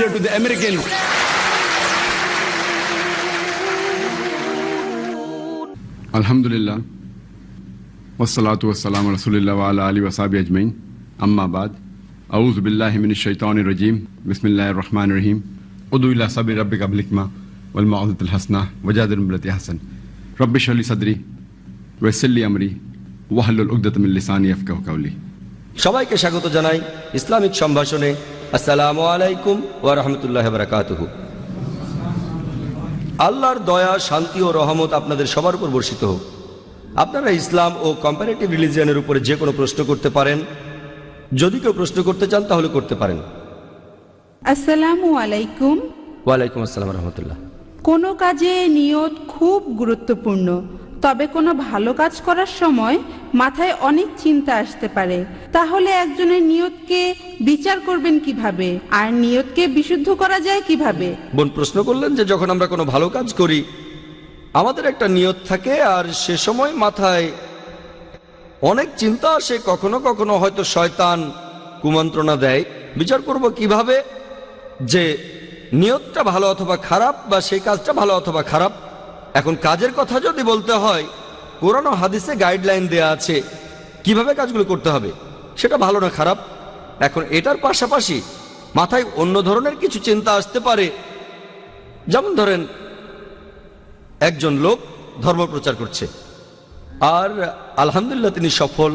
superior to the Americans. Alhamdulillah. Wassalatu wassalamu ala rasulillah wa ala alihi wa sahbihi ajmain. Amma ba'd. A'udhu billahi minash shaitanir rajim. Bismillahir rahmanir rahim. Udu ila sabili rabbika bil hikma wal mau'izatil hasana wajadilhum billati ahsan. Rabbi shrah li sadri wa yassir li amri wahlul 'uqdatam min lisani yafqahu qawli. সবাইকে স্বাগত জানাই Islamic সম্ভাষণে। আসসালামু আলাইকুম ওয়া রাহমাতুল্লাহি ওয়া বারাকাতুহু। আল্লাহর দয়া, শান্তি ও রহমত আপনাদের সবার উপর বর্ষিত হোক। আপনারা ইসলাম ও কম্পারেটিভ রিলিজিয়নের উপরে যে কোনো প্রশ্ন করতে পারেন। যদি কেউ প্রশ্ন করতে চান তাহলে করতে পারেন। আসসালামু আলাইকুম। ওয়ালাইকুম আসসালাম ওয়া রাহমাতুল্লাহ। কোনো কাজে নিয়ত খুব গুরুত্বপূর্ণ, তবে কোনো ভালো কাজ করার সময় মাথায় অনেক চিন্তা আসতে পারে। তাহলে একজনের নিয়তকে বিচার করবেন কিভাবে, আর নিয়তকে বিশুদ্ধ করা যায় কিভাবে? বোন প্রশ্ন করলেন যে যখন আমরা কোনো ভালো কাজ করি আমাদের একটা নিয়ত থাকে, আর সে সময় মাথায় অনেক চিন্তা আসে, কখনো কখনো হয়তো শয়তান কুমন্ত্রণা দেয়। বিচার করব কিভাবে যে নিয়তটা ভালো অথবা খারাপ, বা সেই কাজটা ভালো অথবা খারাপ। এখন কাজের কথা যদি বলতে হয়, কোরআন ও হাদিসে গাইডলাইন দেয়া আছে কিভাবে কাজগুলো করতে হবে, সেটা ভালো না খারাপ। এখন এটার পাশাপাশি মাথায় অন্য ধরনের কিছু চিন্তা আসতে পারে। যেমন ধরেন একজন লোক ধর্ম প্রচার করছে, আর আলহামদুলিল্লাহ তিনি সফল,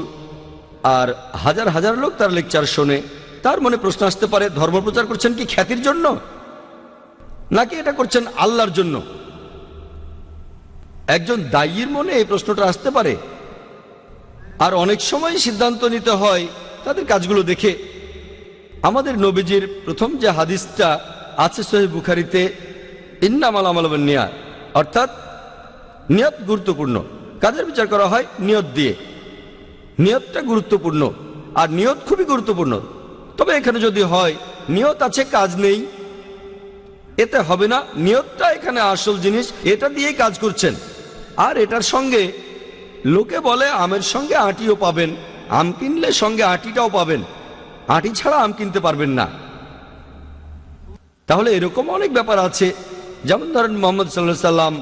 আর হাজার হাজার লোক তার লেকচার শোনে। তার মনে প্রশ্ন আসতে পারে, ধর্ম প্রচার করছেন কি খ্যাতির জন্য, নাকি এটা করছেন আল্লাহর জন্য? একজন দায়ীর মনে এই প্রশ্নটা আসতে পারে। আর অনেক সময় সিদ্ধান্ত নিতে হয় তাদের কাজগুলো দেখে। আমাদের নবীজির প্রথম যে হাদিসটা আছে সহিহ বুখারীতে, ইন্নামাল আমালু বিন্নিয়াত, অর্থাৎ নিয়ত গুরুত্বপূর্ণ। কাজের বিচার করা হয় নিয়ত দিয়ে। নিয়তটা গুরুত্বপূর্ণ, আর নিয়ত খুবই গুরুত্বপূর্ণ। তবে এখানে যদি হয় নিয়ত আছে কাজ নেই, এতে হবে না। নিয়তটা এখানে আসল জিনিস, এটা দিয়েই কাজ করছেন। আর এটার সঙ্গে লোকে বলে আমের সঙ্গে আটিও পাবেন, আম কিনলে সঙ্গে আটিটাও পাবেন, আটি ছাড়া আম কিনতে পারবেন না। তাহলে এরকম অনেক ব্যাপার আছে। যেমন ধরেন মুহাম্মদ সাল্লাল্লাহু আলাইহি সাল্লাম,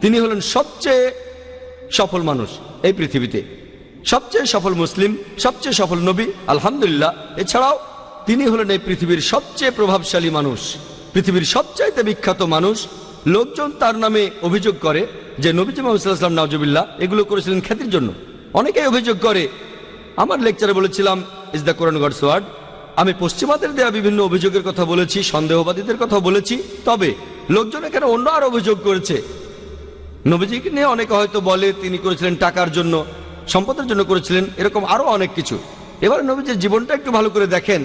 তিনি হলেন সবচেয়ে সফল মানুষ এই পৃথিবীতে, সবচেয়ে সফল মুসলিম, সবচেয়ে সফল নবী, আলহামদুলিল্লাহ। এছাড়াও তিনি হলেন এই পৃথিবীর সবচেয়ে প্রভাবশালী মানুষ, পৃথিবীর সবচাইতে বিখ্যাত মানুষ। লোকজন তার নামে অভিযোগ করে যে নবীজি মুহাম্মদ সাল্লাল্লাহু আলাইহি ওয়াসাল্লাম নাউজুবিল্লাহ এগুলো করেছিলেন খ্যাতির জন্য। অনেকেই অভিযোগ করে। আমার লেকচারে বলেছিলাম is the Quran God's word. আমি পশ্চিমাদের দেয়া বিভিন্ন অভিযোগের কথা বলেছি, সন্দেহবাদীদের কথা বলেছি। তবে লোকজন এখানে অন্য আর অভিযোগ করেছে। নবীজিকে নিয়ে অনেকে হয়তো বলে তিনি করেছিলেন টাকার জন্য, সম্পদের জন্য করেছিলেন, এরকম আরো অনেক কিছু। এবার নবীজির জীবনটা একটু ভালো করে দেখেন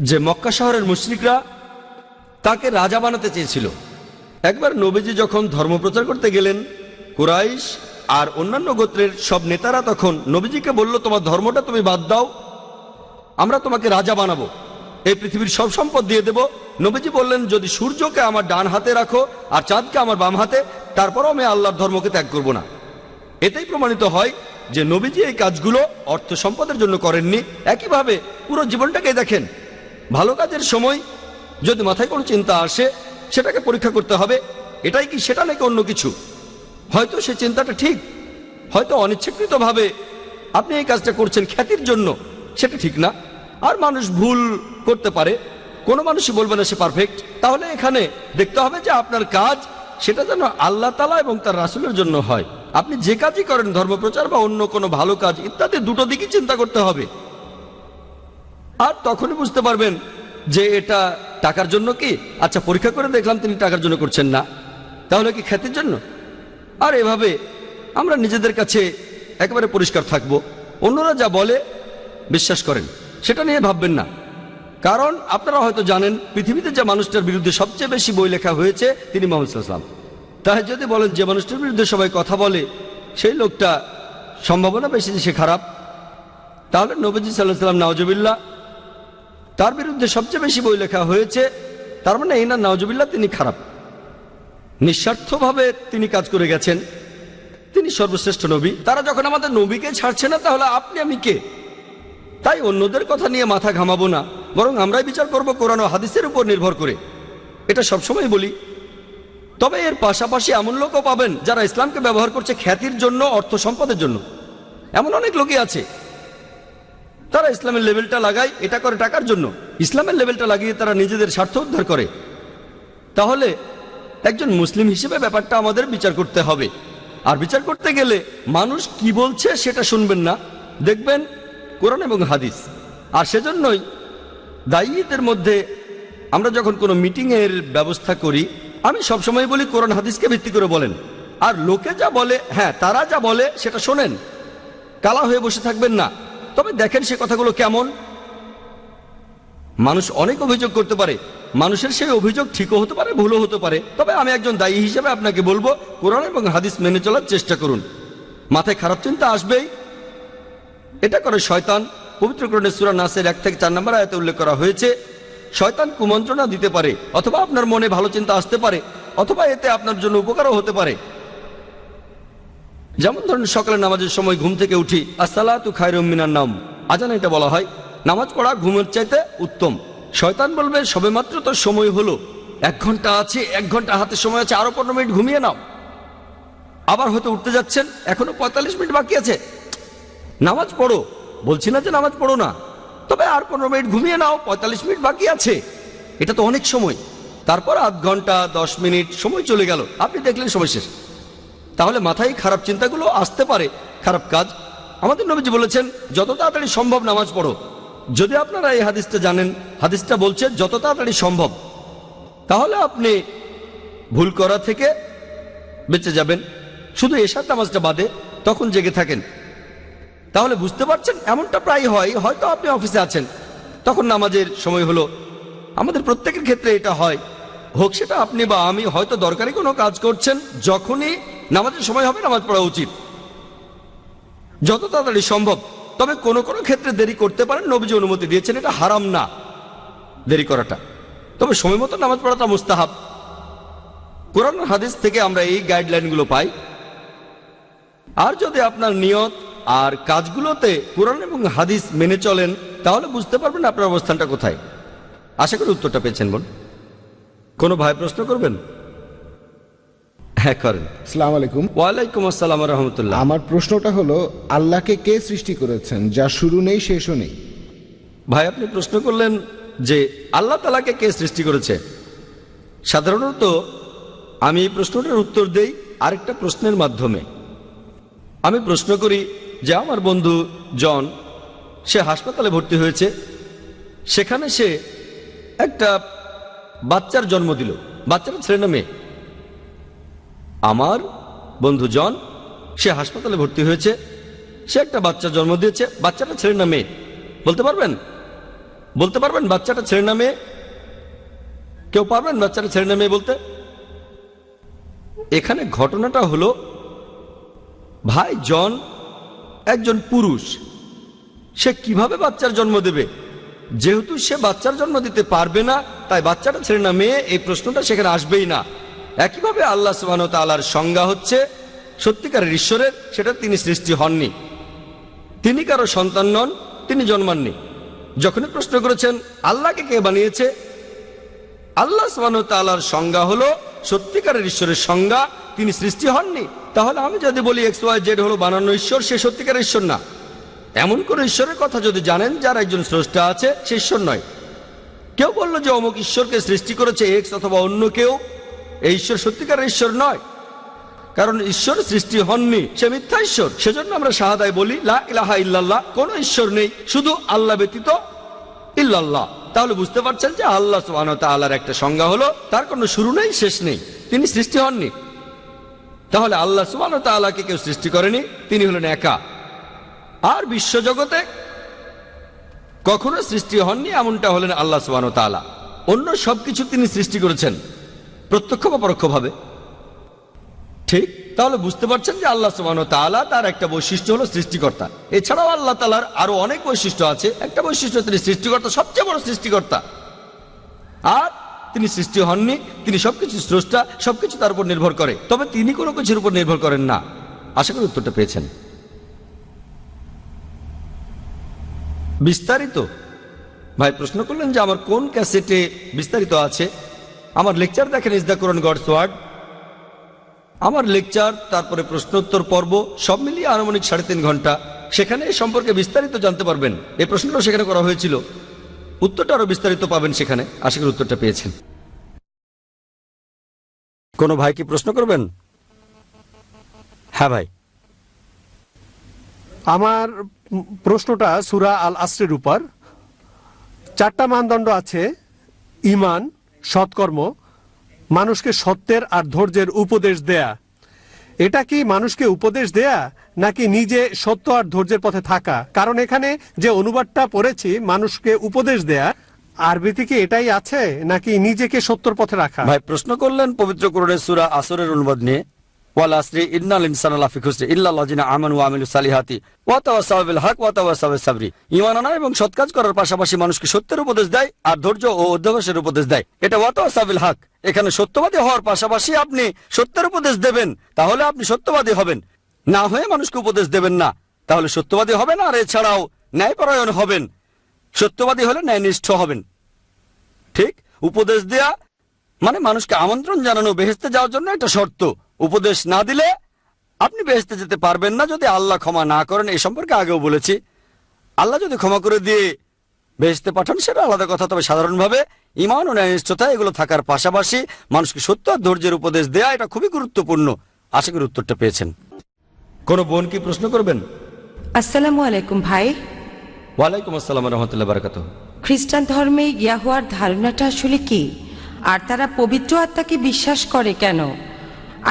যে মক্কা শহরের মুশরিকরা তাকে রাজা বানাতে চেয়েছিল। একবার নবীজি যখন ধর্ম প্রচার করতে গেলেন, কুরাইশ আর অন্যান্য গোত্রের সব নেতারা তখন নবীজিকে বলল, তোমার ধর্মটা তুমি বাদ দাও, আমরা তোমাকে রাজা বানাবো, এই পৃথিবীর সব সম্পদ দিয়ে দেব। নবীজি বললেন, যদি সূর্যকে আমার ডান হাতে রাখো আর চাঁদকে আমার বাম হাতে, তারপরও আমি আল্লাহর ধর্মকে ত্যাগ করব না। এতেই প্রমাণিত হয় যে নবীজি এই কাজগুলো অর্থ সম্পদের জন্য করেননি। একইভাবে পুরো জীবনটাকে দেখেন, ভালো কাজের সময় যদি মাথায় কোনো চিন্তা আসে সেটাকে পরীক্ষা করতে হবে, এটাই কি সেটা নাকি অন্য কিছু। হয়তো সে চিন্তাটা ঠিক, হয়তো অনিচ্ছাকৃতভাবে আপনি এই কাজটা করছেন খ্যাতির জন্য, সেটা ঠিক না। আর মানুষ ভুল করতে পারে, কোনো মানুষই বলবে না সে পারফেক্ট। তাহলে এখানে দেখতে হবে যে আপনার কাজ সেটা যেন আল্লাহ তাআলা এবং তার রাসূলের জন্য হয়। আপনি যে কাজই করেন, ধর্মপ্রচার বা অন্য কোনো ভালো কাজ ইত্যাদি, দুটো দিকই চিন্তা করতে হবে। আর তখনই বুঝতে পারবেন যে এটা টাকার জন্য কি। আচ্ছা, পরীক্ষা করে দেখলাম তিনি টাকার জন্য করছেন না, তাহলে কি খ্যাতির জন্য? আর এভাবে আমরা নিজেদের কাছে একেবারে পরিষ্কার থাকব। অন্যরা যা বলে বিশ্বাস করেন, সেটা নিয়ে ভাববেন না। কারণ আপনারা হয়তো জানেন পৃথিবীতে যে মানুষটার বিরুদ্ধে সবচেয়ে বেশি বই লেখা হয়েছে তিনি মুহাম্মদ সাল্লাল্লাহু আলাইহি ওয়াসাল্লাম। তাই যদি বলেন যে মানুষটার বিরুদ্ধে সবাই কথা বলে সেই লোকটা সম্ভাবনা বেশি যে সে খারাপ, তাহলে নবীজি সাল্লাল্লাহু আলাইহি ওয়াসাল্লাম নাউজুবিল্লাহ তার বিরুদ্ধে সবচেয়ে বেশি বই লেখা হয়েছে, তার মানে এই না নাউজুবিল্লাহ তিনি খারাপ। নিঃস্বার্থভাবে তিনি কাজ করে গেছেন, তিনি সর্বশ্রেষ্ঠ নবী। তারা যখন আমাদের নবীকে ছাড়ছে না, তাহলে আপনি আমি কে? তাই অন্যদের কথা নিয়ে মাথা ঘামাবো না, বরং আমরাই বিচার করব কোরআন ও হাদিসের উপর নির্ভর করে। এটা সবসময় বলি। তবে এর পাশাপাশি এমন লোকও পাবেন যারা ইসলামকে ব্যবহার করছে খ্যাতির জন্য, অর্থ সম্পদের জন্য। এমন অনেক লোকই আছে, তারা ইসলামের লেভেলটা লাগায় এটা করে টাকার জন্য, ইসলামের লেভেলটা লাগিয়ে তারা নিজেদের স্বার্থ উদ্ধার করে। তাহলে একজন মুসলিম হিসেবে ব্যাপারটা আমাদের বিচার করতে হবে। আর বিচার করতে গেলে মানুষ কি বলছে সেটা শুনবেন না, দেখবেন কোরআন এবং হাদিস। আর সেজন্যই দায়ীদের মধ্যে আমরা যখন কোনো মিটিংয়ের ব্যবস্থা করি, আমি সবসময় বলি কোরআন হাদিসকে ভিত্তি করে বলেন। আর লোকে যা বলে, হ্যাঁ তারা যা বলে সেটা শোনেন, কালা হয়ে বসে থাকবেন না। তবে দেখেন সে কথাগুলো কেমন। মানুষ অনেক অভিযোগ করতে পারে, মানুষের সেই অভিযোগ ঠিকও হতে পারে, ভুলও হতে পারে। তবে আমি একজন দায়ী হিসেবে আপনাকে বলবো, কোরআন এবং হাদিস মেনে চলার চেষ্টা করুন। মাথায় খারাপ চিন্তা আসবেই, এটা করে শয়তান। পবিত্র কোরআনে সূরা নাসের 1 থেকে 4 নম্বর আয়াতে উল্লেখ করা হয়েছে, শয়তান কুমন্ত্রণা দিতে পারে, অথবা আপনার মনে ভালো চিন্তা আসতে পারে, অথবা এতে আপনার জন্য উপকারও হতে পারে। যেমন ধরুন সকালে নামাজের সময় ঘুম থেকে উঠি, আসসালাতু খায়রুম মিনান নাওম, আজানে এটা বলা হয় নামাজ পড়া ঘুমের চাইতে উত্তম। শয়তান বলবে সবেমাত্র তো সময় হলো, 1 ঘন্টা আছে, 1 ঘন্টা হাতে সময় আছে, আরো 15 মিনিট ঘুমিয়ে নাও। আবার হয়তো উঠতে যাচ্ছেন, এখনো 45 মিনিট বাকি আছে, নামাজ পড়ো। বলছি না যে নামাজ পড়ো না, তবে আর 15 মিনিট ঘুমিয়ে নাও, 45 মিনিট বাকি আছে। এটা তো অনেক সময়। তারপর আধ ঘন্টা 10 মিনিট সময় চলে গেল, আপনি দেখলেন সময় শেষ। তাহলে মাথায় খারাপ চিন্তাগুলো আসতে পারে, খারাপ কাজ। আমাদের নবীজি বলেছেন যত তাড়াতাড়ি সম্ভব নামাজ পড়ো। যদি আপনারা এই হাদিসটা জানেন, হাদিসটা বলছে যত তাড়াতাড়ি সম্ভব, তাহলে আপনি ভুল করা থেকে বেঁচে যাবেন। শুধু এশার নামাজটা বাদে তখন জেগে থাকেন। তাহলে বুঝতে পারছেন, এমনটা প্রায় হয়। হয়তো আপনি অফিসে আছেন, তখন নামাজের সময় হলো। আমাদের প্রত্যেকের ক্ষেত্রে এটা হয়, হোক সেটা আপনি বা আমি। হয়তো দরকারি কোনো কাজ করছেন, যখনই নামাজের সময় হবে নামাজ পড়া উচিত, যত তাড়াতাড়ি সম্ভব। তবে কোনো কোনো ক্ষেত্রে দেরি করতে পারেন, নবীজি অনুমতি দিয়েছেন, এটা হারাম না দেরি করাটা। তবে সময় মতো নামাজ পড়াটা মুস্তাহাব। কোরআন হাদিস থেকে আমরা এই গাইডলাইনগুলো পাই। আর যদি আপনার নিয়ত আর কাজগুলোতে কোরআন এবং হাদিস মেনে চলেন, তাহলে বুঝতে পারবেন আপনার অবস্থানটা কোথায়। আশা করি উত্তরটা পেয়েছেন বোন। কোনো ভাই প্রশ্ন করবেন? হ্যাঁ করেন। আসসালামু আলাইকুম। ওয়ালাইকুম আসসালাম ওয়া রাহমাতুল্লাহ। আমার প্রশ্নটা হলো, আল্লাহকে কে সৃষ্টি করেছেন যার শুরু নেই শেষও নেই? ভাই আপনি প্রশ্ন করলেন যে আল্লাহ তাআলাকে কে সৃষ্টি করেছে। সাধারণত আমি এই প্রশ্নটার উত্তর দেই আরেকটা প্রশ্নের মাধ্যমে। আমি প্রশ্ন করি যে আমার বন্ধু জন, সে হাসপাতালে ভর্তি হয়েছে, সেখানে সে একটা বাচ্চার জন্ম দিল। বাচ্চাটা ছেলে না মেয়ে? আমার বন্ধু জন, সে হাসপাতালে ভর্তি হয়েছে, সে একটা বাচ্চা জন্ম দিয়েছে। বাচ্চাটা ছেলে না মেয়ে বলতে পারবেন? বলতে পারবেন বাচ্চাটা ছেলে না মেয়ে? কেউ পারবেন বাচ্চাটা ছেলে না মেয়ে বলতে? এখানে ঘটনাটা হলো, ভাই জন একজন পুরুষ, সে কিভাবে বাচ্চার জন্ম দেবে? যেহেতু সে বাচ্চার জন্ম দিতে পারবে না, তাই বাচ্চাটা ছেলে না মেয়ে এই প্রশ্নটা সেখানে আসবেই না। একইভাবে আল্লাহ সুবহানাহু ওয়া তাআলার সংজ্ঞা হচ্ছে সত্যিকারের ঈশ্বরের, সেটা তিনি সৃষ্টি হননি, তিনি কারো সন্তান নন, তিনি জন্মাননি। যখনই প্রশ্ন করেছেন আল্লাহকে কে বানিয়েছে, আল্লাহ সুবহানাহু ওয়া তাআলার সংজ্ঞা হলো সত্যিকারের ঈশ্বরের সংজ্ঞা, তিনি সৃষ্টি হননি। তাহলে আমি যদি বলি XYZ হলো বানানো ঈশ্বর, সে সত্যিকারের ঈশ্বর না। এমন কোন ঈশ্বরের কথা যদি জানেন যার একজন স্রষ্টা আছে, সে ঈশ্বর নয়। কেউ বললো যে অমুক ঈশ্বরকে সৃষ্টি করেছে X অথবা অন্য কেউ, এই ঈশ্বর সত্যিকারের ঈশ্বর নয়, কারণ ঈশ্বর সৃষ্টি হননি, সে মিথ্যা ঈশ্বর। সেজন্য আমরা শাহাদায় বলি লা ইলাহা ইল্লাল্লাহ, কোন ঈশ্বর নেই, শুধু আল্লাহ ব্যতীত ইল্লাল্লাহ। তাহলে বুঝতে পারছেন যে আল্লাহ সুবহানাহু ওয়া তাআলার একটা সংজ্ঞা হলো তার কোনো শুরু নেই, শেষ নেই, তিনি সৃষ্টি হননি। তাহলে আল্লাহ সুবহানাহু ওয়া তাআলাকে কেউ সৃষ্টি করেনি, তিনি হলেন একা। আর বিশ্বজগতে কখনো সৃষ্টি হননি এমনটা হলেন আল্লাহ সুবহানাহু ওয়া তাআলা। অন্য সবকিছু তিনি সৃষ্টি করেছেন প্রত্যক্ষ বা পরোক্ষভাবে, ঠিক? তাহলে বুঝতে পারছেন যে আল্লাহ সুবহানাহু ওয়া তাআলা তার একটা বৈশিষ্ট্য হলো সৃষ্টিকর্তা। এছাড়াও আল্লাহ তাআলার আরো অনেক বৈশিষ্ট্য আছে। একটা বৈশিষ্ট্য, তিনি সৃষ্টিকর্তা, সবচেয়ে বড় সৃষ্টিকর্তা। আর তিনি সৃষ্টি হননি, তিনি সবকিছু স্রষ্টা, সবকিছু তার উপর নির্ভর করে, তবে তিনি কোনো কিছুর উপর নির্ভর করেন না। আশা করি উত্তরটা পেয়েছেন। বিস্তারিত? ভাই প্রশ্ন করলেন যে আমার কোন ক্যাসেটে বিস্তারিত আছে। আমার লেকচার দেখেন, is the Quran God's word. আমার লেকচার, তারপরে প্রশ্নোত্তর পর্ব সব মিলিয়ে আনুমানিক 3.5 ঘন্টা। সেখানে এ সম্পর্কে বিস্তারিত জানতে পারবেন। এই প্রশ্নটাও সেখানে করা হয়েছিল, উত্তরটা আরো বিস্তারিত পাবেন সেখানে। আশা করি উত্তরটা পেয়েছেন। কোনো ভাই কি প্রশ্ন করবেন? হ্যাঁ ভাই। আমার প্রশ্নটা সূরা আল আসরের উপর। 4টা মানদণ্ড আছে: ঈমান, সৎকর্ম, মানুষকে সত্যের আর ধৈর্যের উপদেশ দেয়া। এটা কি মানুষকে উপদেশ দেয়া নাকি নিজে সত্য আর ধৈর্যের পথে থাকা? কারণ এখানে যে অনুবাদটা পড়েছি, মানুষকে উপদেশ দেয়া, আরবিতে কি এটাই আছে নাকি নিজেকে সত্যর পথে রাখা? ভাই প্রশ্ন করলেন পবিত্র কোরআনের সূরা আসরের অনুবাদ নিয়ে। ওয়াল আসরি ইন্নাল ইনসানা লাফি খুসর ইল্লাল্লাযিনা আমানু ওয়া আমিলুস সালিহাতি ওয়া তাওয়াসাউ বিল হক ওয়া তাওয়াসাউ বিস সাবরি। ঈমান আনা এবং সৎ কাজ করার পাশাপাশি মানুষকে সত্যের উপদেশ দেয় আর ধৈর্য ও অধ্যবসায়ের উপদেশ দেয়। এটা ওয়া তাওয়াসাউ বিল হক। এখানে সত্যবাদী হওয়ার পাশাপাশি আপনি সত্যের উপদেশ দেবেন, তাহলে আপনি সত্যবাদী হবেন। না হয়ে মানুষকে উপদেশ দেবেন না, তাহলে সত্যবাদী হবেন। আর এছাড়াও ন্যায়পরায়ণ হবেন। সত্যবাদী হলে ন্যায়নিষ্ঠ হবেন। ঠিক? উপদেশ দেয়া মানে মানুষকে আমন্ত্রণ জানানো বেহেশতে যাওয়ার জন্য একটা শর্ত। উপদেশ না দিলে আপনি বেহেশতে যেতে পারবেন না যদি আল্লাহ ক্ষমা না করেন। এই সম্পর্কে আগেও বলেছি, আল্লাহ যদি ক্ষমা করে দিয়ে বেহেশতে পাঠান সেটা আলাদা কথা। তবে সাধারণভাবে ঈমান ও ন্যায়নিষ্ঠতা এগুলো থাকার পাশাপাশি মানুষকে সত্য আর ধৈর্যের উপদেশ দেয়া, এটা খুবই গুরুত্বপূর্ণ। আশা করি উত্তরটা পেয়েছেন। কোনো বোন কি প্রশ্ন করবেন? আসসালামু আলাইকুম ভাই। ওয়ালাইকুম আসসালাম ওয়া রাহমাতুল্লাহি ওয়া বারাকাতুহু। খ্রিস্টান ধর্মে ইয়াহুয়ার ধারণাটা আসলে কি, আর তারা পবিত্র আত্মাকে বিশ্বাস করে কেন?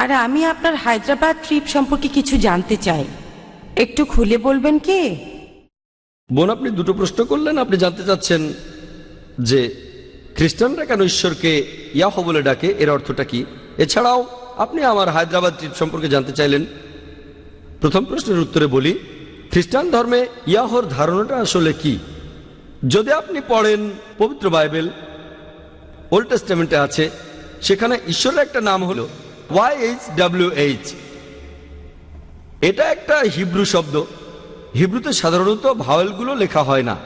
আর আমি আপনার হায়দ্রাবাদ ট্রিপ সম্পর্কে কিছু জানতে চাই, একটু খুলে বলবেন কি? বোন আপনি দুটো প্রশ্ন করলেন। আপনি জানতে চাচ্ছেন যে খ্রিস্টানরা কেন ঈশ্বরকে ইয়াহু বলে ডাকে, এর অর্থটা কি। এছাড়াও আপনি আমার হায়দ্রাবাদ ট্রিপ সম্পর্কে জানতে চাইলেন। প্রথম প্রশ্নের উত্তরে বলি, খ্রিস্টান ধর্মে ইয়াহর ধারণাটা আসলে কি। যদি আপনি পড়েন পবিত্র বাইবেল, ওল্ড টেস্টামেন্টে আছে, সেখানে ঈশ্বরের একটা নাম হলো YHWH। এটা একটা হিব্রু শব্দ। হিব্রুতে সাধারণত ভাওয়েলগুলো লেখা হয় না।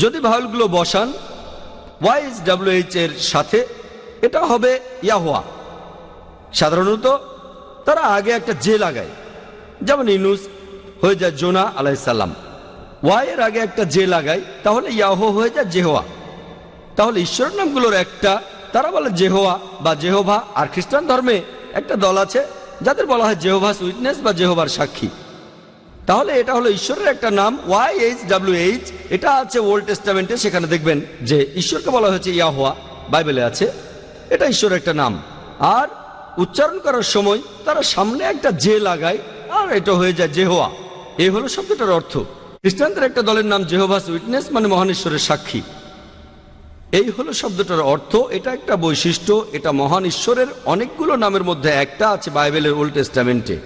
যদি ভাওয়েলগুলো বসান YHWH এর সাথে, এটা হবে ইয়াহুয়া। সাধারণত তারা আগে একটা জে লাগায়, যেমন ইউনুস হয়ে যায় জোনা আলাইহিসসালাম। ওয়াই এর আগে একটা জে লাগায়, তাহলে ইয়াহু হয়ে যায় জেহোয়া। তাহলে ঈশ্বরের নামগুলোর একটা, তারা বলে জেহোয়া বা জেহোভা। আর খ্রিস্টান ধর্মে একটা দল আছে যাদের বলা হয় জেহোভাস উইটনেস বা জেহোবার সাক্ষী। তাহলে এটা হলো ঈশ্বরের একটা নাম YHWH। এটা আছে ওল্ড টেস্টামেন্টে, সেখানে দেখবেন যে ঈশ্বরকে বলা হয়েছে ইয়াহুয়া, বাইবেলে আছে। এটা ঈশ্বরের একটা নাম। আর উচ্চারণ করার সময় তারা সামনে একটা জে লাগায়, আর এটা হয়ে যায় জেহোয়া। এই হলো শব্দটার অর্থ। খ্রিস্টানদের একটা দলের নাম জেহোভাস উইটনেস, মানে মহান ঈশ্বরের সাক্ষী। এই হলো শব্দটার অর্থ। এটা একটা বৈশিষ্ট্য। এটা মহান ঈশ্বরের অনেকগুলো নামের মধ্যে একটা আছে বাইবেলের ওল্ড টেস্টামেন্টে।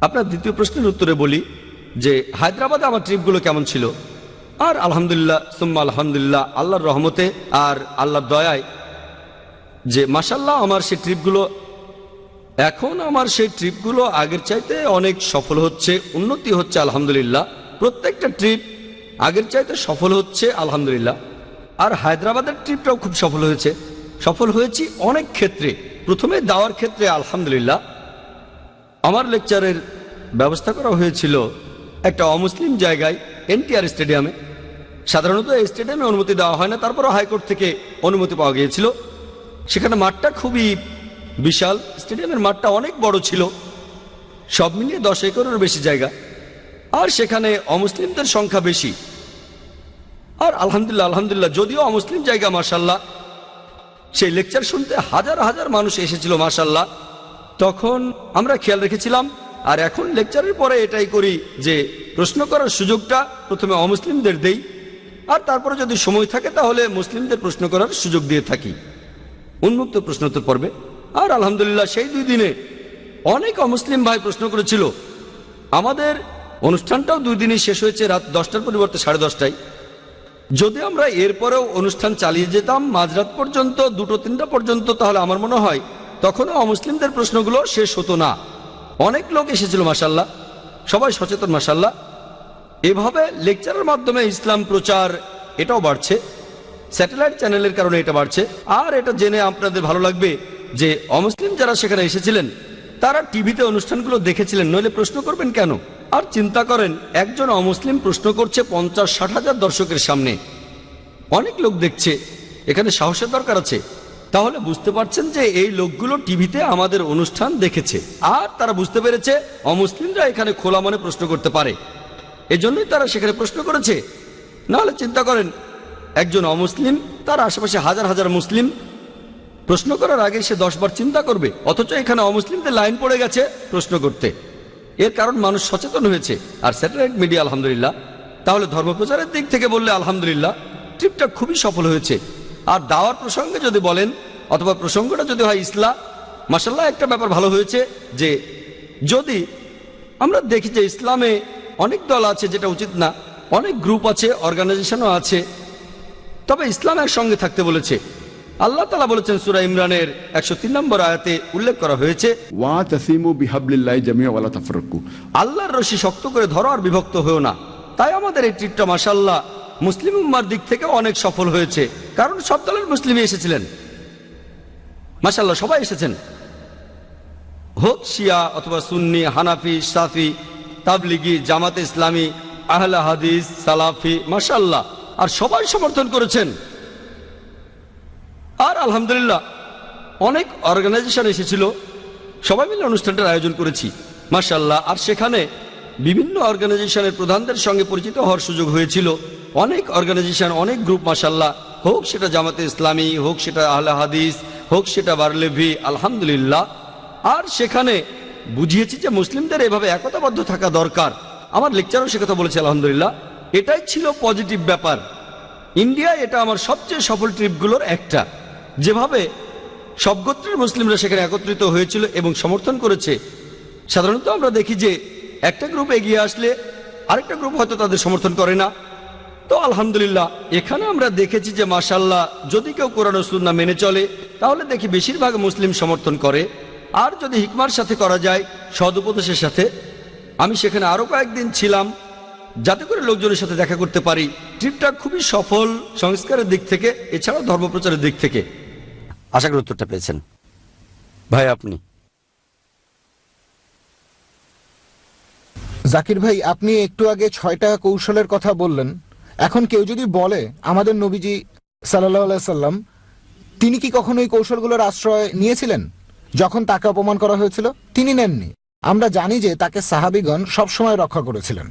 আপনার দ্বিতীয় প্রশ্নের উত্তরে বলি যে হায়দ্রাবাদে আমার ট্রিপগুলো কেমন ছিল। আর আলহামদুলিল্লাহ সুম্মা আলহামদুলিল্লাহ, আল্লাহর রহমতে আর আল্লাহর দয়ায় যে মাশাল্লাহ আমার সেই ট্রিপগুলো আগের চাইতে অনেক সফল হচ্ছে, উন্নতি হচ্ছে আলহামদুলিল্লাহ। প্রত্যেকটা ট্রিপ আগের চাইতে সফল হচ্ছে আলহামদুলিল্লাহ। আর হায়দ্রাবাদের ট্রিপটাও খুব সফল হয়েছি অনেক ক্ষেত্রে। প্রথমে দাওয়ার ক্ষেত্রে আলহামদুলিল্লাহ আমার লেকচারের ব্যবস্থা করা হয়েছিল একটা অমুসলিম জায়গায়, NTR স্টেডিয়ামে। সাধারণত এই স্টেডিয়ামে অনুমতি দেওয়া হয় না, তারপরও হাইকোর্ট থেকে অনুমতি পাওয়া গিয়েছিল। সেখানে মাঠটা খুবই বিশাল, স্টেডিয়ামের মাঠটা অনেক বড় ছিল, সব মিলিয়ে 10 একরের বেশি জায়গা। আর সেখানে অমুসলিমদের সংখ্যা বেশি। আর আলহামদুলিল্লাহ যদিও অমুসলিম জায়গা, মাশাল্লাহ সেই লেকচার শুনতে হাজার হাজার মানুষ এসেছিল মাশাল্লাহ। তখন আমরা খেয়াল রেখেছিলাম, আর এখন লেকচারের পরে এটাই করি যে প্রশ্ন করার সুযোগটা প্রথমে অমুসলিমদের দেই, আর তারপরে যদি সময় থাকে তাহলে মুসলিমদের প্রশ্ন করার সুযোগ দিয়ে থাকি উন্মুক্ত প্রশ্নোত্তর পর্বে। আর আলহামদুলিল্লাহ সেই 2 দিনে অনেক অমুসলিম ভাই প্রশ্ন করেছিল। আমাদের অনুষ্ঠানটাও 2 দিনই শেষ হয়েছে রাত 10টার পরিবর্তে 10:30টায়। যদি আমরা এরপরেও অনুষ্ঠান চালিয়ে যেতাম মাঝরাত পর্যন্ত, 2-3টা পর্যন্ত, তাহলে আমার মনে হয় তখনও অমুসলিমদের প্রশ্নগুলো শেষ হতো না। অনেক লোক এসেছিল মাশাল্লাহ, সবাই সচেতন মাশাল্লাহ। এভাবে লেকচারের মাধ্যমে ইসলাম প্রচার এটাও বাড়ছে, স্যাটেলাইট চ্যানেলের কারণে এটা বাড়ছে। আর এটা জেনে আপনাদের ভালো লাগবে যে অমুসলিম যারা সেখানে এসেছিলেন তারা টিভিতে অনুষ্ঠানগুলো দেখেছিলেন, নইলে প্রশ্ন করবেন কেন? আর চিন্তা করেন, একজন অমুসলিম প্রশ্ন করছে 50-60 হাজার দর্শকের সামনে, অনেক লোক দেখছে, এখানে সাহসের দরকার আছে। তাহলে বুঝতে পারছেন যে এই লোকগুলো টিভিতে আমাদের অনুষ্ঠান দেখেছে আর তারা বুঝতে পেরেছে অমুসলিমরা এখানে খোলা মনে প্রশ্ন করতে পারে, এজন্যই তারা সেখানে প্রশ্ন করেছে। নাহলে চিন্তা করেন, একজন অমুসলিম, তার আশেপাশে হাজার হাজার মুসলিম, প্রশ্ন করার আগে সে 10 বার চিন্তা করবে, অথচ এখানে অমুসলিমদের লাইন পড়ে গেছে প্রশ্ন করতে। এর কারণ মানুষ সচেতন হয়েছে। আর স্যাটেলাইট মিডিয়া আলহামদুলিল্লাহ। তাহলে ধর্মপ্রচারের দিক থেকে বললে আলহামদুলিল্লাহ ট্রিপটা খুবই সফল হয়েছে। আর দাওয়ার প্রসঙ্গে যদি বলেন, অথবা প্রসঙ্গটা যদি হয় ইসলাম, মাশাআল্লাহ একটা ব্যাপার ভালো হয়েছে যে যদি আমরা দেখি যে ইসলামে অনেক দল আছে, যেটা উচিত না, অনেক গ্রুপ আছে, অর্গানাইজেশনও আছে, তবে ইসলামের সঙ্গে থাকতে বলেছে। আল্লাহ তাআলা বলেছেন সূরা ইমরানের 103 নম্বর আয়াতে উল্লেখ করা হয়েছে, ওয়াতাসিমু বিহাবলিল্লাহি জামিআ ওয়ালা তাফাররাকু, আল্লাহর রশি শক্ত করে ধরো আর বিভক্ত হয়েও না। তাই আমাদের এই ট্রিপটা মাশাআল্লাহ মুসলিম উম্মার দিক থেকে অনেক সফল হয়েছে, কারণ সব দলের মুসলিমই এসেছিলেন, মাশাআল্লাহ সবাই এসেছেন, হোক শিয়া অথবা সুন্নি, হানাফি, শাফি, তাবলিগি, জামাতে ইসলামী, আহলে হাদিস, সালাফি, মাশাআল্লাহ, আর সবাই সমর্থন করেছেন। আর আলহামদুলিল্লাহ অনেক অর্গানাইজেশন এসেছিল, সবাই মিলে অনুষ্ঠানটার আয়োজন করেছি মাশাআল্লাহ। আর সেখানে বিভিন্ন অর্গানাইজেশনের প্রধানদের সঙ্গে পরিচিত হওয়ার সুযোগ হয়েছিল। অনেক অর্গানাইজেশন, অনেক গ্রুপ মাশাআল্লাহ, হোক সেটা জামাতে ইসলামী, হোক সেটা আহলে হাদিস, হোক সেটা বারলেভি, আলহামদুলিল্লাহ। আর সেখানে বুঝিয়েছি যে মুসলিমদের এভাবে একতাবদ্ধ থাকা দরকার। আমার লেকচারও সে কথা বলেছে আলহামদুলিল্লাহ। এটাই ছিল পজিটিভ ব্যাপার। ইন্ডিয়া এটা আমার সবচেয়ে সফল ট্রিপগুলোর একটা, যেভাবে সব গোত্রের মুসলিমরা সেখানে একত্রিত হয়েছিল এবং সমর্থন করেছে। সাধারণত আমরা দেখি যে একটা গ্রুপ এগিয়ে আসলে আরেকটা গ্রুপ হয়তো তাদের সমর্থন করে না। তো আলহামদুলিল্লাহ এখানে আমরা দেখেছি যে মাশাআল্লাহ যদি কেউ কোরআন ও সুন্নাহ মেনে চলে তাহলে দেখি বেশিরভাগ মুসলিম সমর্থন করে। আর যদি হিকমার সাথে করা যায়, সদুপদেশের সাথে। আমি সেখানে আরো কয়েকদিন ছিলাম যাতে করে লোকজনের সাথে দেখা করতে পারি। ট্রিপটা খুবই সফল সংস্কারের দিক থেকে, এছাড়াও ধর্মপ্রচারের দিক থেকে। আশা করি উত্তরটা পেয়েছেন। ভাই আপনি? জাকির ভাই, আপনি একটু আগে 6টা কৌশলের কথা বললেন। এখন কেউ যদি বলে আমাদের নবীজি সাল্লাল্লাহু আলাইহি সাল্লাম তিনি কি কখনো এই কৌশলগুলোর আশ্রয় নিয়েছিলেন? যখন তাকে অপমান করা হয়েছিল তিনি নেননি। আমরা জানি যে তাকে সাহাবীগণ সবসময় রক্ষা করেছিলেন,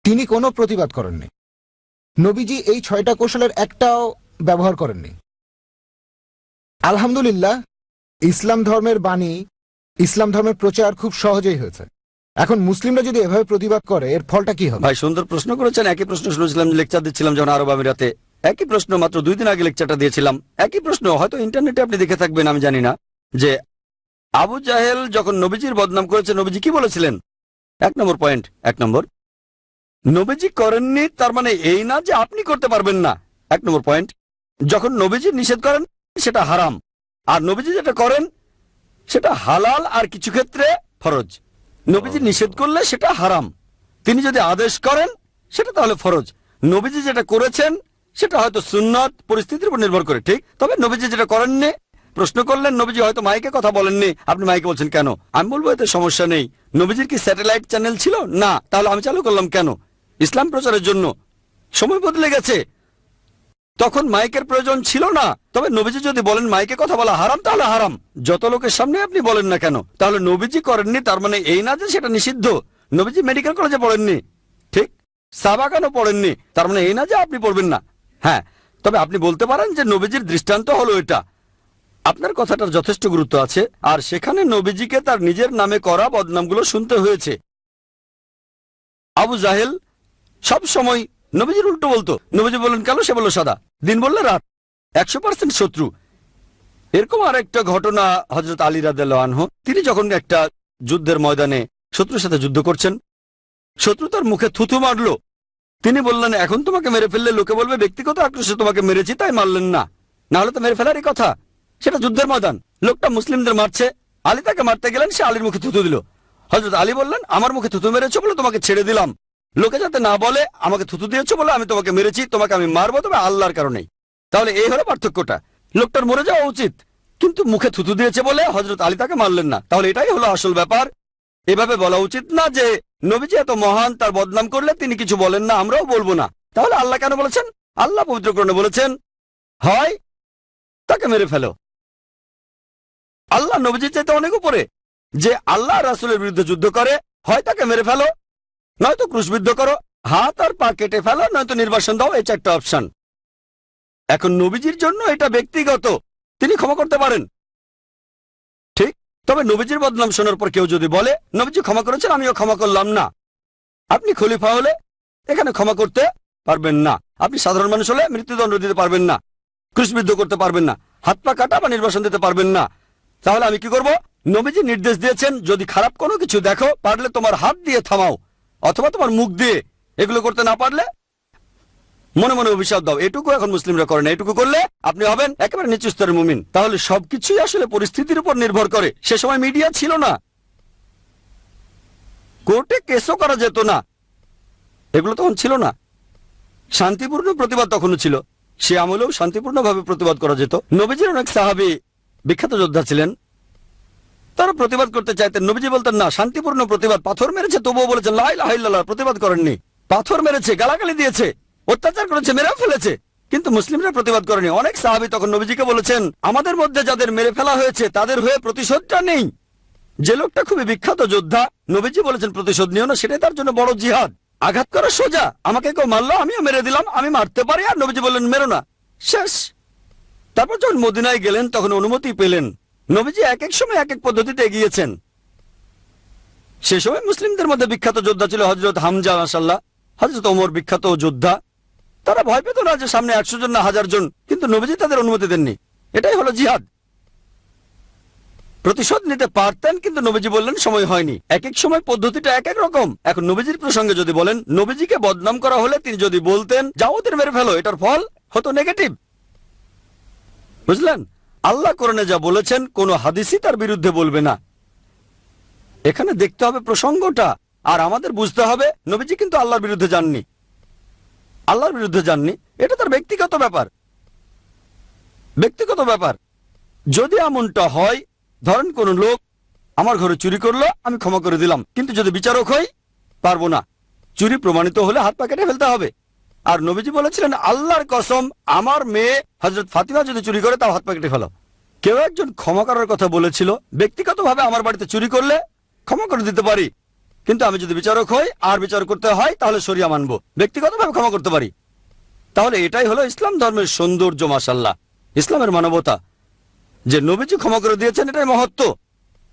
তিনি কোনো প্রতিবাদ করেননি। নবীজি এই 6টা কৌশলের একটাও ব্যবহার করেননি। আলহামদুলিল্লাহ ইসলাম ধর্মের বাণী, ইসলাম ধর্মের প্রচার খুব সহজেই হয়েছে। এখন মুসলিমরা যদি এভাবে প্রতিবাদ করে এর ফলটা কি হবে? ভাই সুন্দর প্রশ্ন করেছেন। একই প্রশ্ন শুনেছিলাম, লেকচার দিচ্ছিলাম যখন আরব আমিরাতে। একই প্রশ্ন, মাত্র 2 দিন আগে লেকচারটা দিয়েছিলাম। একই প্রশ্ন, হয়তো ইন্টারনেটে আপনি দেখে থাকবেন, আমি জানি না, যে আবু জাহেল যখন নবীজির বদনাম করেছে নবীজি কি বলেছিলেন? 1 নম্বর পয়েন্ট, 1 নম্বর, নবীজি করেননি তার মানে এই না যে আপনি করতে পারবেন না। 1 নম্বর পয়েন্ট, যখন নবীজি নিষেধ করেন সেটা হারাম, আর নবীজি যেটা করেন সেটা হালাল, আর কিছু ক্ষেত্রে ফরজ। নবীজি নিষেধ করলে সেটা হারাম, তিনি যদি আদেশ করেন সেটা তাহলে ফরজ। নবীজি যেটা করেছেন সেটা হয়তো সুন্নত, পরিস্থিতির উপর নির্ভর করে, ঠিক। তবে নবীজি যেটা করেননি, প্রশ্ন করলেন নবীজি হয়তো মাইকে কথা বলেননি, আপনি মাইকে বলছেন কেন? আমি বলবো এতে সমস্যা নেই। নবীজির কি স্যাটেলাইট চ্যানেল ছিল? না। তাহলে আমি চালু করলাম কেন? ইসলাম প্রচারের জন্য। সময় বদলে গেছে, তখন মাইকের প্রয়োজন ছিল না। তবে নবীজি যদি বলেন মাইকে কথা বলা হারাম, তাহলে হারাম, যত লোকের সামনে আপনি বলেন না কেন। তাহলে নবীজি করেননি তার মানে এই না যে সেটা নিষিদ্ধ। নবীজি মেডিকেল কলেজে পড়েননি, ঠিক, সাহাবা কেন পড়েননি, তার মানে এই না যে আপনি পড়বেন না। হ্যাঁ, তবে আপনি বলতে পারেন যে নবীজির দৃষ্টান্ত হলো এটা। আপনার কথাটার যথেষ্ট গুরুত্ব আছে। আর সেখানে নবীজিকে তার নিজের নামে করা বদনামগুলো শুনতে হয়েছে। আবু জাহেল সব সময় নবীজির উল্টো বলতো। নবীজি বললেন কালো, সে বলল সাদা, দিন বললে রাত, 100% শত্রু। এরকম আর একটা ঘটনা হযরত আলী রাদিয়াল্লাহু আনহু, তিনি যখন একটা যুদ্ধের ময়দানে শত্রুর সাথে যুদ্ধ করছেন, শত্রু তার মুখে থুথু মারলো। তিনি বললেন এখন তোমাকে মেরে ফেললে লোকে বলবে ব্যক্তিগত আক্রোশে তোমাকে মেরেছি তাই মারলেন না, না হলে তো মেরে ফেলারই কথা। সেটা যুদ্ধের ময়দান, লোকটা মুসলিমদের মারছে, আলী তাকে মারতে গেলেন, সে আলীর মুখে থুতু দিল। হযরত আলী বললেন আমার মুখে থুতু মেরেছো বলে তোমাকে ছেড়ে দিলাম। লোকে যাতে না বলে আমাকে থুতু দিয়েছো বলে আমি তোমাকে মেরেছি, তোমাকে আমি মারবো তবে আল্লাহর কারণেই। তাহলে এই হলো পার্থক্যটা। লোকটার মরে যাওয়া উচিত, কিন্তু মুখে থুতু দিয়েছে বলে হযরত আলী তাকে মারলেন না। তাহলে এটাই হলো আসল ব্যাপার। এভাবে বলা উচিত না যে নবীজি এত মহান, তার বদনাম করলে তিনি কিছু বলেন না, আমরাও বলবো না। তাহলে আল্লাহ কেন বলেছেন? আল্লাহ পবিত্র কোরআনে বলেছেন, হয় তাকে মেরে ফেলো। আল্লাহ নবীজির চাইতে অনেক উপরে। যে আল্লাহ রাসূলের বিরুদ্ধে যুদ্ধ করে, হয় তাকে মেরে ফেলো, নয়তো ক্রুশবিদ্ধ করো, হাত আর পা কেটে ফেলো, নয়তো নির্বাসন দাও। এই চারটা অপশন। এখন নবীজির জন্য এটা ব্যক্তিগত, তিনি ক্ষমা করতে পারেন, ঠিক। তবে নবীজির বদনাম শোনার পর কেউ যদি বলে নবীজি ক্ষমা করেছেন, আমিও ক্ষমা করলাম না, আপনি খলিফা হলে এখানে ক্ষমা করতে পারবেন না। আপনি সাধারণ মানুষ হলে মৃত্যুদণ্ড দিতে পারবেন না, ক্রুশবিদ্ধ করতে পারবেন না, হাত পা কাটা বা নির্বাসন দিতে পারবেন না। তাহলে আমি কি করব? নবীজি নির্দেশ দিয়েছেন, যদি খারাপ কোনো কিছু দেখো, পারলে তোমার হাত দিয়ে থামাও অথবা তোমার মুখ দিয়ে। এগুলো করতে না পারলে মনে মনে অভিশাপ দাও। এটুকু এখন মুসলিমরা করে না। এটুকু করলে আপনি হবেন একেবারে নিচু স্তরের মুমিন। তাহলে সবকিছুই আসলে পরিস্থিতির উপর নির্ভর করে। সে সময় মিডিয়া ছিল না, কোর্টে কেসও করা যেত না, এগুলো তখন ছিল না। শান্তিপূর্ণ প্রতিবাদ তখনও ছিল, সে আমলেও শান্তিপূর্ণভাবে প্রতিবাদ করা যেত। নবীজির অনেক সাহাবী বিখ্যাত যোদ্ধা ছিলেন, তারা প্রতিবাদ করতে চাইতেন। নবীজি বলতেন না, শান্তিপূর্ণ প্রতিবাদ। পাথর মেরেছে তবুও বলেছেন লা ইলাহা ইল্লাল্লাহ, প্রতিবাদ করেননি। পাথর মেরেছে, গালাগালি দিয়েছে, অত্যাচার করেছে, মেরেও ফেলেছে, কিন্তু মুসলিমরা প্রতিবাদ করেনি। অনেক সাহাবী তখন নবীজিকে বলেছেন, আমাদের মধ্যে যাদের মেরে ফেলা হয়েছে তাদের হয়ে প্রতিশোধটা নেই। যে লোকটা খুবই বিখ্যাত যোদ্ধা, নবীজি বলেছেন প্রতিশোধ নিও না, সেটাই তার জন্য বড় জিহাদ। আঘাত করা সোজা, আমাকে কেউ মারলো আমিও মেরে দিলাম, আমি মারতে পারি, আর নবীজি বললেন মেরো না, শেষ। তারপর যখন মদিনায় গেলেন তখন অনুমতি পেলেন। নবীজি এক এক সময় এক এক পদ্ধতিতে এগিয়েছেন। সে সময় মুসলিমদের মধ্যে বিখ্যাত যোদ্ধা ছিল হযরত হামজা, মাশাআল্লাহ, হযরত ওমর বিখ্যাত যোদ্ধা। তারা ভয় পেত না যে সামনে 100 জন না 1000 জন, কিন্তু নবীজি তাদের অনুমতি দেননি। এটাই হলো জিহাদ। প্রতিশোধ নিতে পারতেন, কিন্তু নবীজি বললেন সময় হয়নি। এক এক সময় পদ্ধতিটা এক এক রকম। এখন নবীজির প্রসঙ্গে যদি বলেন, নবীজিকে বদনাম করা হলে তিনি যদি বলতেন যাও ওদের মেরে ফেলো, এটার ফল হতো নেগেটিভ। বুঝলেন? আল্লাহ কোরআনে যা বলেছেন কোনো হাদিসই তার বিরুদ্ধে বলবে না। এখানে দেখতে হবে প্রসঙ্গটা, আর আমাদের বুঝতে হবে নবীজি কিন্তু আল্লাহর বিরুদ্ধে যাননি, আল্লাহর বিরুদ্ধে যাননি। এটা তার ব্যক্তিগত ব্যাপার, ব্যক্তিগত ব্যাপার। যদি এমনটা হয়, ধরেন কোন লোক আমার ঘরে চুরি করলো, আমি ক্ষমা করে দিলাম, কিন্তু যদি বিচারক হই পারবো না। চুরি প্রমাণিত হলে হাত পা কেটে ফেলতে হবে। আর নবীজি বলেছিলেন আল্লাহর কসম, আমার মেয়ে হযরত ফাতিমা যদি চুরি করে তাও হাত পা কেটে ফেলো। কেউ একজন ক্ষমা করার কথা বলেছিল, ব্যক্তিগতভাবে আমার বাড়িতে চুরি করলে ক্ষমা করে দিতে পারি, কিন্তু আমি যদি বিচারক হই আর বিচার করতে হয় তাহলে শরিয়া মানবো, ব্যক্তিগতভাবে ক্ষমা করতে পারি। তাহলে এটাই হলো ইসলাম ধর্মের সৌন্দর্য, মাশাআল্লাহ, ইসলামের মানবতা, যে নবীজি ক্ষমা করে দিয়েছেন, এটাই মহত্ব।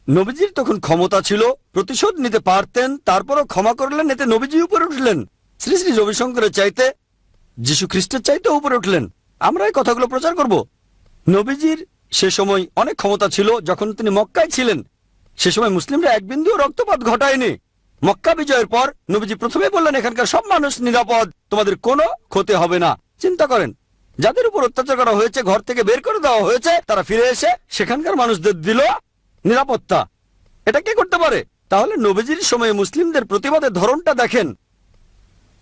নবীজির তখন ক্ষমতা ছিল, প্রতিশোধ নিতে পারতেন, তারপরও ক্ষমা করলেন, এতে নবীজি উপরে উঠলেন। শ্রী শ্রী রবিশঙ্করের চাইতে, যীশু খ্রিস্টের চাইতে উপরে উঠলেন। আমরা এই কথাগুলো প্রচার করব। নবীজির সে সময় অনেক ক্ষমতা ছিল। যখন তিনি মক্কায় ছিলেন সে সময় মুসলিমরা এক বিন্দুও রক্তপাত ঘটায়নি। মক্কা বিজয়ের পর নবীজি প্রথমে বললেন এখানকার সব মানুষ নিরাপদ, তোমাদের কোনো ক্ষতি হবে না। চিন্তা করেন, যাদের উপর অত্যাচার করা হয়েছে, ঘর থেকে বের করে দেওয়া হয়েছে, তারা ফিরে এসে সেখানকার মানুষদের দিল নিরাপত্তা। এটা কে করতে পারে? তাহলে নবীজির সময়ে মুসলিমদের প্রতিবাদের ধরনটা দেখেন।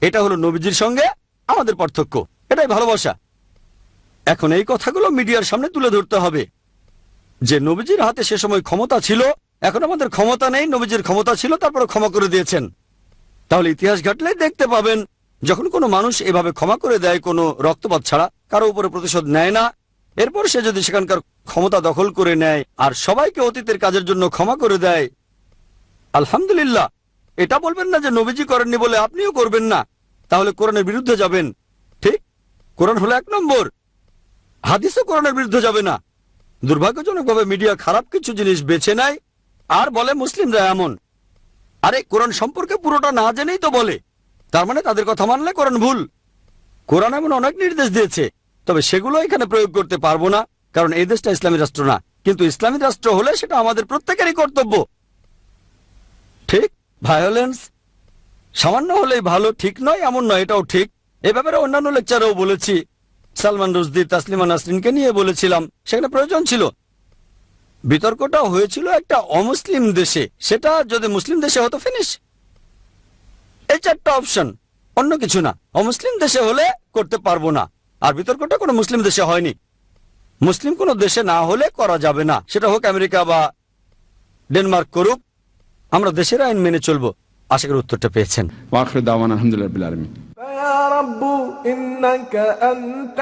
এটা হলো নবীজির সঙ্গে আমাদের পার্থক্য, এটাই ভালোবাসা। এখন এই কথাগুলো মিডিয়ার সামনে তুলে ধরতে হবে যে নবীজির হাতে সে সময় ক্ষমতা ছিল, এখন আমাদের ক্ষমতা নেই, নবীজির ক্ষমতা ছিল, তারপরে ক্ষমা করে দিয়েছেন। তাহলে ইতিহাস ঘাটলেই দেখতে পাবেন যখন কোনো মানুষ এভাবে ক্ষমা করে দেয়, কোনো রক্তপাত ছাড়া, কারো উপরে প্রতিশোধ নেয় না, এরপর সে যদি সেখানকার ক্ষমতা দখল করে নেয় আর সবাইকে অতীতের কাজের জন্য ক্ষমা করে দেয়, আলহামদুলিল্লাহ। এটা বলবেন না যে নবীজি করেননি বলে আপনিও করবেন না, তাহলে কোরআনের বিরুদ্ধে যাবেন। ঠিক, কোরআন হলো 1 নম্বর, হাদিসও কোরআনের বিরুদ্ধে যাবে না। দুর্ভাগ্যজনকভাবে মিডিয়া খারাপ কিছু জিনিস বেছে নেয় আর বলে মুসলিমরা এমন। আরে কোরআন সম্পর্কে পুরোটা না জেনেই তো বলে, তার মানে তাদের কথা মানলে কোরআন ভুল। কোরআন এমন অনেক নির্দেশ দিয়েছে, তবে সেগুলো এখানে প্রয়োগ করতে পারবো না, কারণ এই দেশটা ইসলামী রাষ্ট্র না। কিন্তু ইসলামী রাষ্ট্র হলে সেটা আমাদের প্রত্যেকেরই কর্তব্য। ঠিক, ভায়োলেন্স সামান্য হলেই ভালো ঠিক নয় এমন নয়, এটাও ঠিক। এ ব্যাপারে অন্যান্য লেকচারেও বলেছি। সালমান রুশদি, তাসলিমা নাসরিনকে নিয়ে বলেছিলাম, সেখানে প্রয়োজন ছিল। বিতর্কটা হয়েছিল একটা অমুসলিম দেশে, সেটা যদি মুসলিম দেশে হতো ফিনিশ। এই 4টা অপশন, অন্য কিছু না। অমুসলিম দেশে হলে করতে পারবো না, আর বিতর্কটা কোনো মুসলিম দেশে হয়নি। মুসলিম কোনো দেশে না হলে করা যাবে না, সেটা হোক আমেরিকা বা ডেনমার্ক করুক, আমরা দেশের আইন মেনে চলবো। আশা করি উত্তরটা পেয়েছেন। ওয়া আখিরু দাওয়ানা আলহামদুলিল্লাহি রাব্বিল আলামিন। يا رب إنك أنت